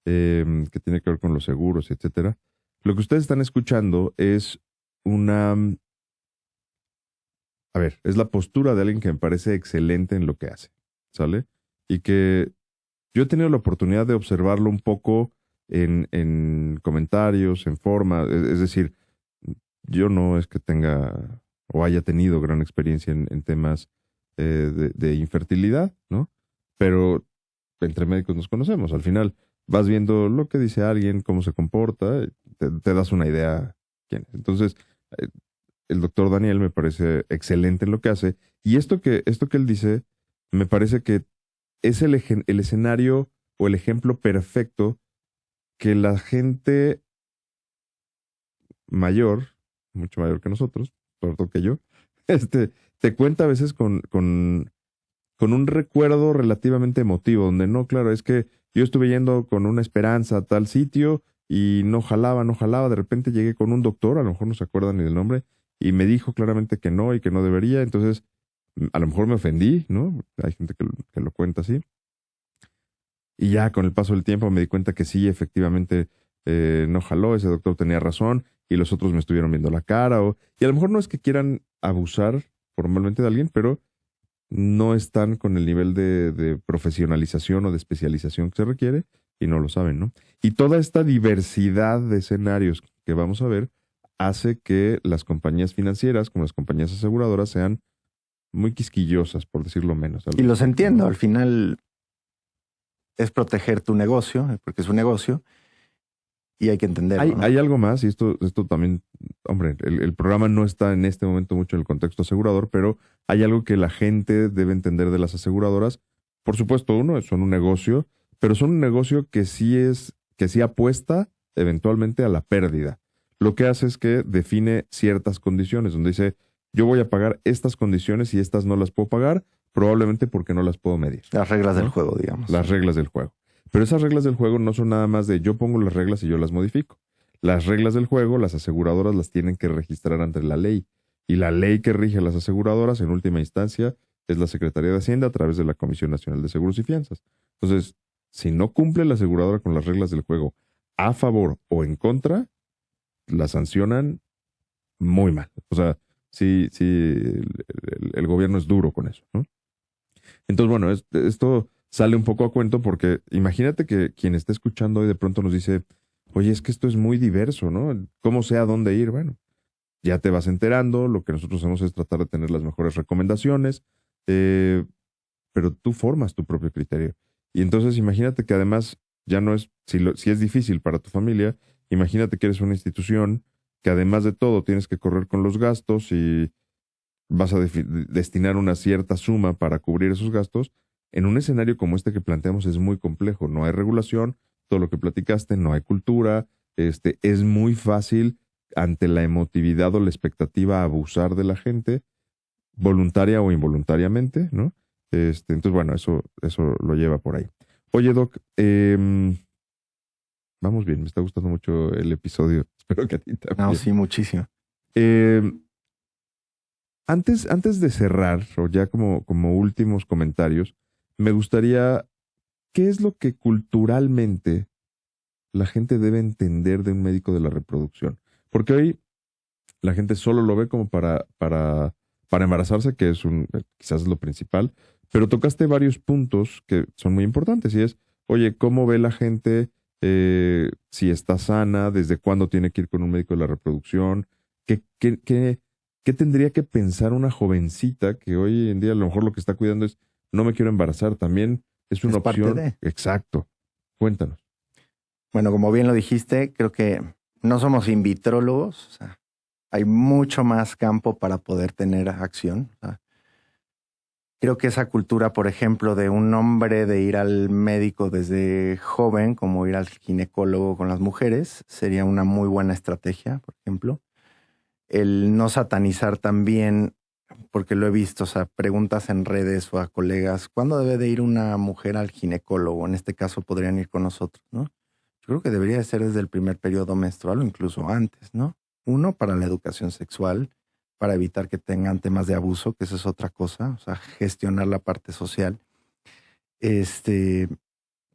que tiene que ver con los seguros, etcétera. Lo que ustedes están escuchando es es la postura de alguien que me parece excelente en lo que hace, ¿sale? Y que yo he tenido la oportunidad de observarlo un poco en comentarios, en forma, es decir, yo no es que tenga o haya tenido gran experiencia en temas de infertilidad, ¿no? Pero entre médicos nos conocemos. Al final vas viendo lo que dice alguien, cómo se comporta, te das una idea quién es. Entonces, eh, el doctor Daniel me parece excelente en lo que hace. Y esto que él dice, me parece que es el escenario o el ejemplo perfecto que la gente mayor, mucho mayor que nosotros, sobre todo que yo, te cuenta a veces con un recuerdo relativamente emotivo, donde no, claro, es que yo estuve yendo con una esperanza a tal sitio y no jalaba, no jalaba, de repente llegué con un doctor, a lo mejor no se acuerdan ni del nombre, y me dijo claramente que no y que no debería, entonces a lo mejor me ofendí, ¿no? Hay gente que lo cuenta así. Y ya con el paso del tiempo me di cuenta que sí, efectivamente no jaló, ese doctor tenía razón y los otros me estuvieron viendo la cara. Y a lo mejor no es que quieran abusar formalmente de alguien, pero no están con el nivel de profesionalización o de especialización que se requiere y no lo saben, ¿no? Y toda esta diversidad de escenarios que vamos a ver hace que las compañías financieras, como las compañías aseguradoras, sean muy quisquillosas, por decirlo menos. Y los entiendo, al final es proteger tu negocio, porque es un negocio, y hay que entenderlo, ¿no? Hay algo más, y esto también, hombre, el programa no está en este momento mucho en el contexto asegurador, pero hay algo que la gente debe entender de las aseguradoras. Por supuesto, uno, son un negocio, pero son un negocio que sí apuesta eventualmente a la pérdida. Lo que hace es que define ciertas condiciones, donde dice, yo voy a pagar estas condiciones y estas no las puedo pagar, probablemente porque no las puedo medir. Las reglas ¿no? del juego, digamos. Las reglas del juego. Pero esas reglas del juego no son nada más de yo pongo las reglas y yo las modifico. Las reglas del juego, las aseguradoras las tienen que registrar ante la ley. Y la ley que rige a las aseguradoras, en última instancia, es la Secretaría de Hacienda a través de la Comisión Nacional de Seguros y Fianzas. Entonces, si no cumple la aseguradora con las reglas del juego a favor o en contra, la sancionan muy mal. O sea, sí, el gobierno es duro con eso, ¿no? Entonces, bueno, esto sale un poco a cuento porque imagínate que quien esté escuchando hoy de pronto nos dice, oye, es que esto es muy diverso, ¿no? ¿Cómo sé a dónde ir? Bueno, ya te vas enterando, lo que nosotros hacemos es tratar de tener las mejores recomendaciones, pero tú formas tu propio criterio. Y entonces imagínate que además ya no es, si es difícil para tu familia, imagínate que eres una institución que además de todo tienes que correr con los gastos y vas a destinar una cierta suma para cubrir esos gastos. En un escenario como este que planteamos es muy complejo. No hay regulación, todo lo que platicaste, no hay cultura. Es muy fácil ante la emotividad o la expectativa abusar de la gente, voluntaria o involuntariamente, ¿no? Entonces, bueno, eso lo lleva por ahí. Oye, Doc, vamos bien, me está gustando mucho el episodio. Espero que a ti también. No, sí, muchísimo. Antes de cerrar, o ya como últimos comentarios, me gustaría, ¿qué es lo que culturalmente la gente debe entender de un médico de la reproducción? Porque hoy la gente solo lo ve como para embarazarse, que quizás es lo principal, pero tocaste varios puntos que son muy importantes y es, oye, ¿cómo ve la gente si está sana? ¿Desde cuándo tiene que ir con un médico de la reproducción? ¿Qué tendría que pensar una jovencita que hoy en día a lo mejor lo que está cuidando es no me quiero embarazar? También es una opción. Parte de. Exacto. Cuéntanos. Bueno, como bien lo dijiste, creo que no somos in vitrólogos. O sea, hay mucho más campo para poder tener acción. O sea, creo que esa cultura, por ejemplo, de un hombre de ir al médico desde joven, como ir al ginecólogo con las mujeres, sería una muy buena estrategia, por ejemplo. El no satanizar también, porque lo he visto, o sea, preguntas en redes o a colegas, ¿cuándo debe de ir una mujer al ginecólogo? En este caso podrían ir con nosotros, ¿no? Yo creo que debería de ser desde el primer periodo menstrual o incluso antes, ¿no? Uno, para la educación sexual, para evitar que tengan temas de abuso, que eso es otra cosa, o sea, gestionar la parte social.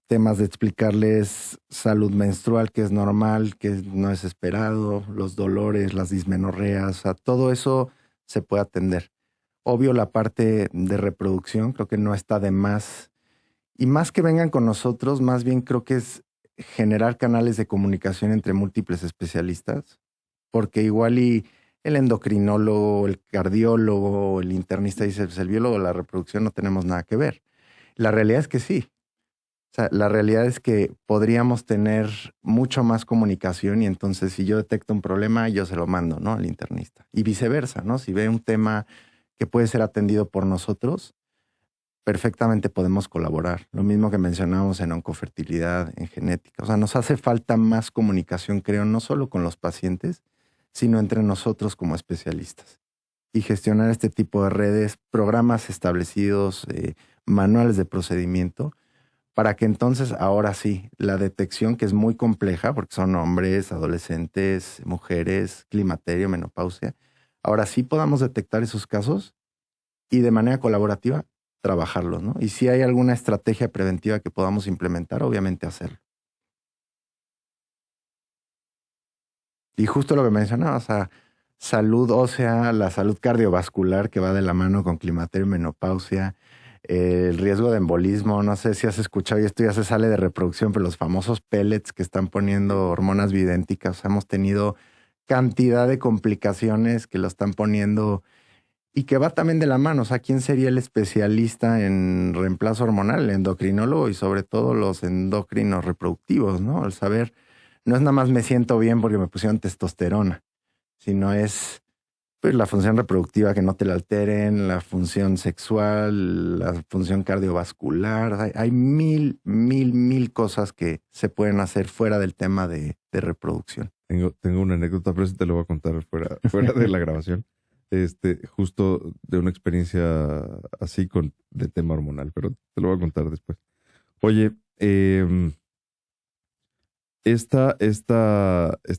Temas de explicarles salud menstrual, que es normal, que no es esperado, los dolores, las dismenorreas, o sea, todo eso se puede atender. Obvio, la parte de reproducción creo que no está de más. Y más que vengan con nosotros, más bien creo que es generar canales de comunicación entre múltiples especialistas, porque igual y el endocrinólogo, el cardiólogo, el internista dice, pues el biólogo de la reproducción no tenemos nada que ver. La realidad es que sí. O sea, la realidad es que podríamos tener mucho más comunicación y entonces si yo detecto un problema, yo se lo mando, ¿no? Al internista. Y viceversa, ¿no? Si ve un tema que puede ser atendido por nosotros, perfectamente podemos colaborar. Lo mismo que mencionamos en oncofertilidad, en genética. O sea, nos hace falta más comunicación, creo, no solo con los pacientes, sino entre nosotros como especialistas. Y gestionar este tipo de redes, programas establecidos, manuales de procedimiento, para que entonces, ahora sí, la detección, que es muy compleja, porque son hombres, adolescentes, mujeres, climaterio, menopausia, ahora sí podamos detectar esos casos y de manera colaborativa trabajarlos, ¿no? Y si hay alguna estrategia preventiva que podamos implementar, obviamente hacerlo. Y justo lo que mencionaba, o sea, salud ósea, la salud cardiovascular que va de la mano con climaterio y menopausia, el riesgo de embolismo, no sé si has escuchado, y esto ya se sale de reproducción, pero los famosos pellets que están poniendo hormonas bidénticas, o sea, hemos tenido cantidad de complicaciones que lo están poniendo y que va también de la mano. O sea, ¿quién sería el especialista en reemplazo hormonal? El endocrinólogo y sobre todo los endocrinos reproductivos, ¿no? El saber, no es nada más me siento bien porque me pusieron testosterona, sino es pues la función reproductiva que no te la alteren, la función sexual, la función cardiovascular. Hay mil cosas que se pueden hacer fuera del tema de reproducción. Tengo una anécdota, pero eso te lo voy a contar fuera de la grabación. Justo de una experiencia así de tema hormonal, pero te lo voy a contar después. Oye, esta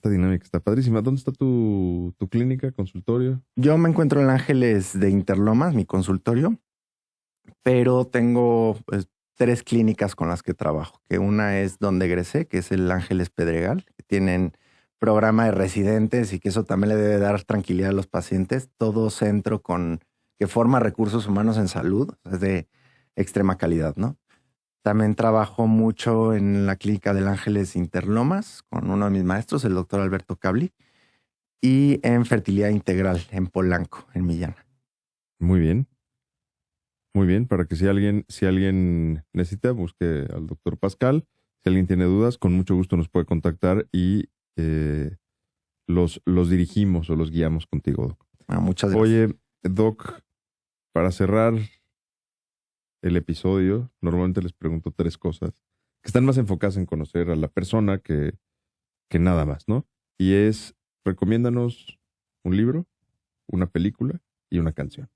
dinámica está padrísima. ¿Dónde está tu clínica, consultorio? Yo me encuentro en Ángeles de Interlomas, mi consultorio, pero tengo pues, 3 clínicas con las que trabajo, que una es donde egresé, que es el Ángeles Pedregal, que tienen programa de residentes y que eso también le debe dar tranquilidad a los pacientes. Todo centro que forma recursos humanos en salud, es de extrema calidad, ¿no? También trabajo mucho en la clínica del Ángeles Interlomas con uno de mis maestros, el doctor Alberto Cabli, y en fertilidad integral en Polanco, en Millán. Muy bien. Muy bien, para que si alguien necesita, busque al doctor Pascal. Si alguien tiene dudas, con mucho gusto nos puede contactar y los dirigimos o los guiamos contigo, Doc. Muchas gracias. Oye, Doc, para cerrar el episodio, normalmente les pregunto 3 cosas que están más enfocadas en conocer a la persona que nada más, ¿no? Y recomiéndanos un libro, una película y una canción.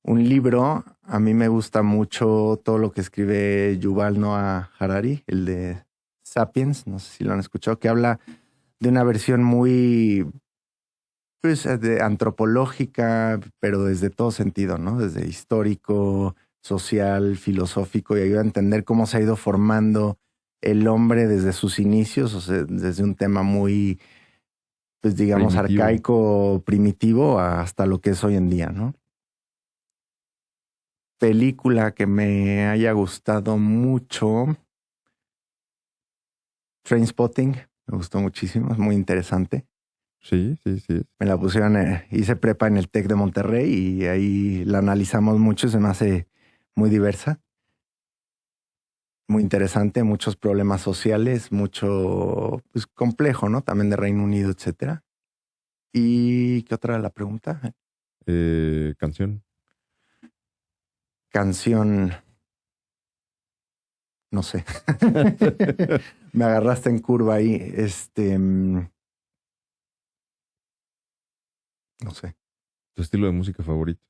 Un libro, a mí me gusta mucho todo lo que escribe Yuval Noah Harari, el de Sapiens, no sé si lo han escuchado, que habla de una versión muy pues, antropológica, pero desde todo sentido, ¿no? Desde histórico, social, filosófico, y ayuda a entender cómo se ha ido formando el hombre desde sus inicios, o sea, desde un tema muy, pues digamos, Primitivo. arcaico, primitivo, hasta lo que es hoy en día, ¿no? Película que me haya gustado mucho, Trainspotting, me gustó muchísimo, es muy interesante. Sí. Me la pusieron, hice prepa en el TEC de Monterrey y ahí la analizamos mucho, se me hace muy diversa, muy interesante, muchos problemas sociales, mucho pues, complejo, ¿no? También de Reino Unido, etcétera. ¿Y qué otra era la pregunta? Canción. Canción, no sé. Me agarraste en curva ahí. No sé. ¿Tu estilo de música favorito?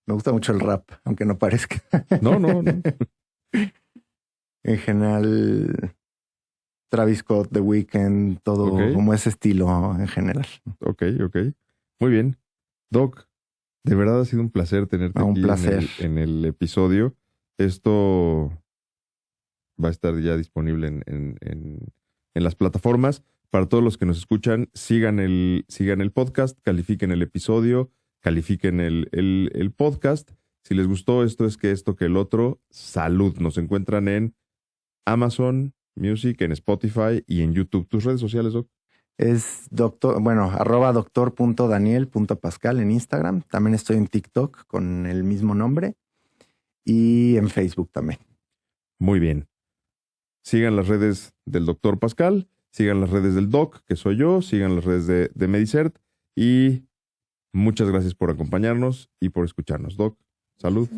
Me gusta mucho el rap, aunque no parezca. No. En general, Travis Scott, The Weeknd, todo Ok. como ese estilo en general. Ok. Muy bien. Doc, de verdad ha sido un placer tenerte Un aquí placer. en el episodio. Esto va a estar ya disponible en las plataformas. Para todos los que nos escuchan, sigan el podcast, califiquen el episodio, califiquen el podcast. Si les gustó esto que el otro, salud. Nos encuentran en Amazon Music, en Spotify y en YouTube. ¿Tus redes sociales, Doc? Es @doctor.daniel.pascal en Instagram. También estoy en TikTok con el mismo nombre y en Facebook también. Muy bien. Sigan las redes del doctor Pascal, sigan las redes del doc, que soy yo, sigan las redes de Medicert y muchas gracias por acompañarnos y por escucharnos, doc. Salud.